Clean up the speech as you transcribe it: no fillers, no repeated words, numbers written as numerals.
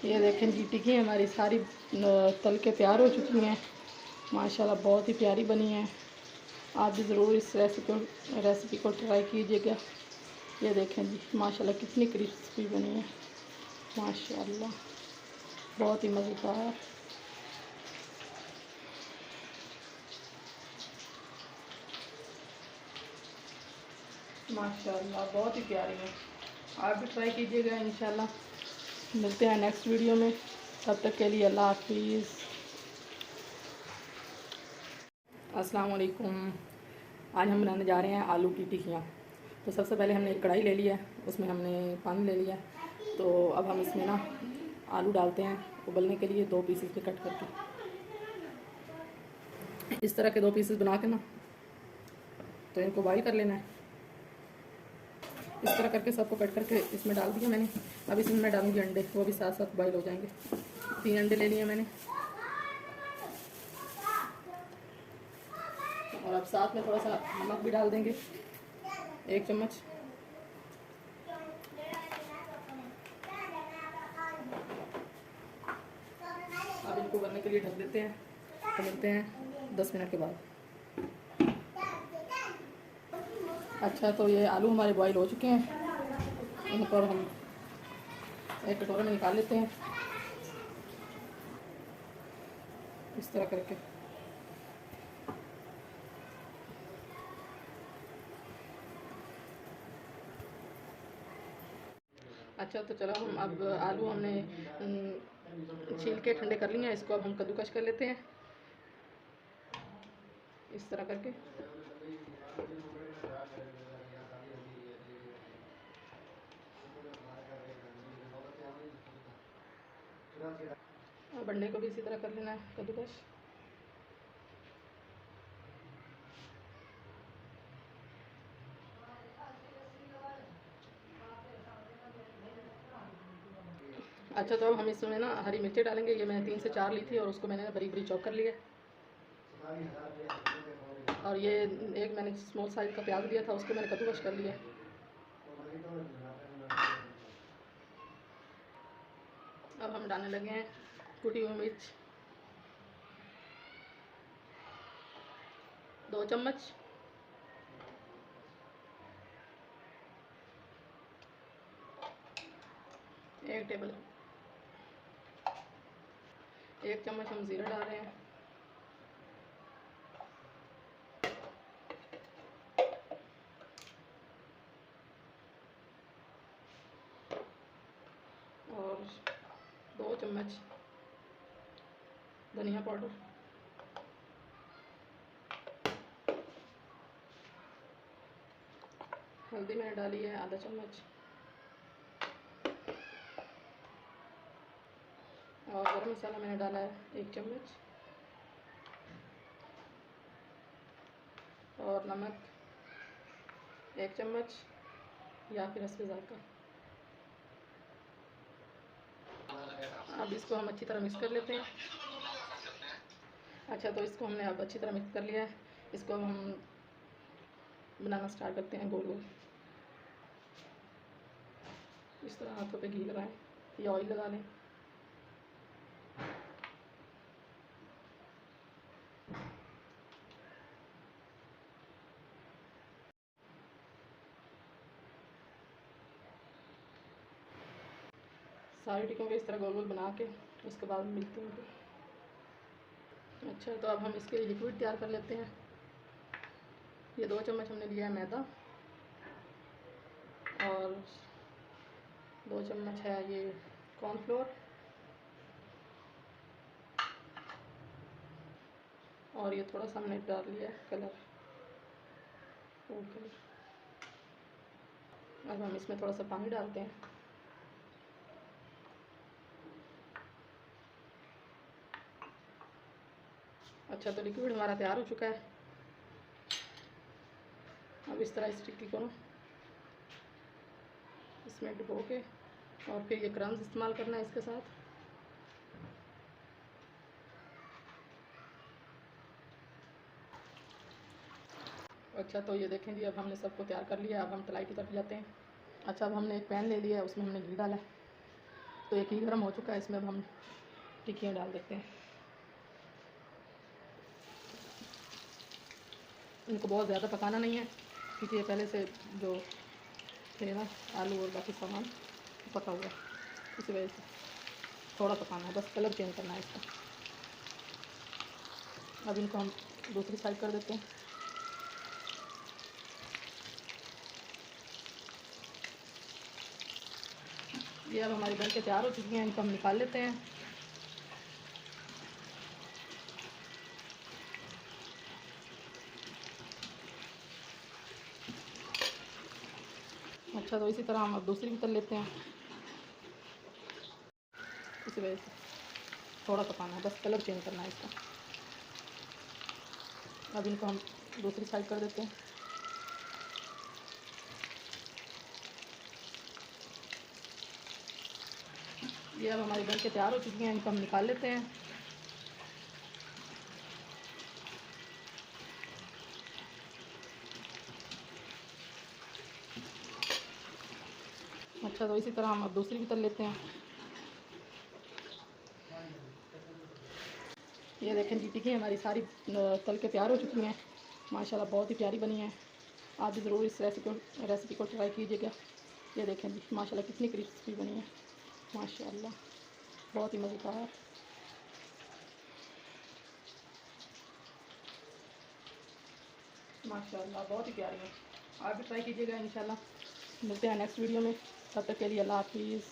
ये देखें जी, टिक्की हमारी सारी तल के तैयार हो चुकी हैं माशाल्लाह, बहुत ही प्यारी बनी है। आप भी ज़रूर इस रेसिपी को ट्राई कीजिएगा। ये देखें जी माशाल्लाह कितनी क्रिस्पी बनी है माशाल्लाह, बहुत ही मज़ेदार। माशाल्लाह बहुत ही प्यारी है। आप भी ट्राई कीजिएगा इंशाल्लाह। मिलते हैं नेक्स्ट वीडियो में, तब तक के लिए अल्लाह हाफिज़। अस्सलाम वालेकुम। आज हम बनाने जा रहे हैं आलू की टिक्कियाँ। तो सबसे पहले हमने एक कढ़ाई ले लिया, उसमें हमने पानी ले लिया। तो अब हम इसमें ना आलू डालते हैं उबलने के लिए, 2 पीसेस पे कट करके। इस तरह के 2 पीसेस बना के ना तो इनको बॉईल कर लेना है। इस तरह करके सबको कट करके इसमें डाल दिया मैंने। अब इसमें मैं डालूंगी अंडे, वो भी साथ साथ बॉईल हो जाएंगे। 3 अंडे ले लिए मैंने, और अब साथ में थोड़ा सा नमक भी डाल देंगे, 1 चम्मच। अब इनको बनने के लिए ढक देते हैं। तो मिलते हैं 10 मिनट के बाद। अच्छा, तो ये आलू हमारे बॉईल हो चुके हैं। इन पर हम एक कटोरे में निकाल लेते हैं इस तरह करके। अच्छा, तो चलो हम अब आलू हमने छील के ठंडे कर लिए हैं। इसको अब हम कद्दूकश कर लेते हैं इस तरह करके। और बंडे को भी इसी तरह कर लेना है कद्दूकश। अच्छा, तो अब हम इसमें ना हरी मिर्ची डालेंगे। ये मैंने 3 से 4 ली थी और उसको मैंने बरीक बरीक चॉप कर लिया। और ये एक मैंने स्मॉल साइज़ का प्याज लिया था, उसको मैंने कद्दूकश कर लिया। अब हम डालने लगे हैं कुटी हुई मिर्च, 2 चम्मच। एक चम्मच हम ज़ीरा डाल रहे हैं। और 2 चम्मच धनिया पाउडर। हल्दी मैंने डाली है आधा चम्मच। और गरम मसाला मैंने डाला है 1 चम्मच। और नमक 1 चम्मच या फिर हस्बे ज़ायक़ा। अब इसको हम अच्छी तरह मिक्स कर लेते हैं। अच्छा, तो इसको हमने अब अच्छी तरह मिक्स कर लिया है। इसको अब हम बनाना स्टार्ट करते हैं गोल गोल। इस तरह हाथों पे घी लगाएं या ऑयल लगा लें। सारी टिक्कियों को इस तरह गोल गोल बना के उसके बाद मिलते हैं। अच्छा, तो अब हम इसके लिए लिक्विड तैयार कर लेते हैं। ये 2 चम्मच हमने लिया है मैदा, और 2 चम्मच है ये कॉर्नफ्लोर, और ये थोड़ा सा हमने डाल लिया है कलर, फूड कलर। अब हम इसमें थोड़ा सा पानी डालते हैं। अच्छा, तो लिक्विड हमारा तैयार हो चुका है। अब इस तरह इस टिक्की को ना इसमें डुबो के, और फिर ये क्रम्स इस्तेमाल करना है इसके साथ। अच्छा, तो ये देखें जी, अब हमने सबको तैयार कर लिया। अब हम तलाई की तरफ जाते हैं। अच्छा, अब हमने एक पैन ले लिया है, उसमें हमने घी डाला है। तो एक ही गर्म हो चुका है, इसमें अब हम टिक्कियाँ डाल देते हैं। इनको बहुत ज़्यादा पकाना नहीं है क्योंकि ये पहले से जो थे ना आलू और बाकी सामान पका हुआ है, इसी वजह से थोड़ा पकाना है, बस कलर चेंज करना है इसका। अब इनको हम दूसरी साइड कर देते हैं। ये अब हमारी बन के तैयार हो चुकी हैं, इनको हम निकाल लेते हैं। अच्छा, तो इसी तरह हम अब दूसरी भी तल लेते हैं, इसी वजह से थोड़ा पकाना है, बस कलर चेंज करना है इसका। अब इनको हम दूसरी साइड कर देते हैं। ये अब हमारी बन के तैयार हो चुकी हैं, इनको हम निकाल लेते हैं। अच्छा, तो इसी तरह हम अब दूसरी भी तल लेते हैं। ये देखें जी, टिक्की हमारी सारी तल के तैयार हो चुकी हैं। माशाल्लाह बहुत ही प्यारी बनी है। आप भी ज़रूर इस रेसिपी को ट्राई कीजिएगा। ये देखें जी, माशाल्लाह कितनी क्रिस्पी बनी है, माशाल्लाह बहुत ही मज़ेदार। माशाल्लाह बहुत ही प्यारी है। आप भी ट्राई कीजिएगा इंशाल्लाह। मिलते हैं नेक्स्ट वीडियो में, तब तक के लिए अल्लाह हाफिज़।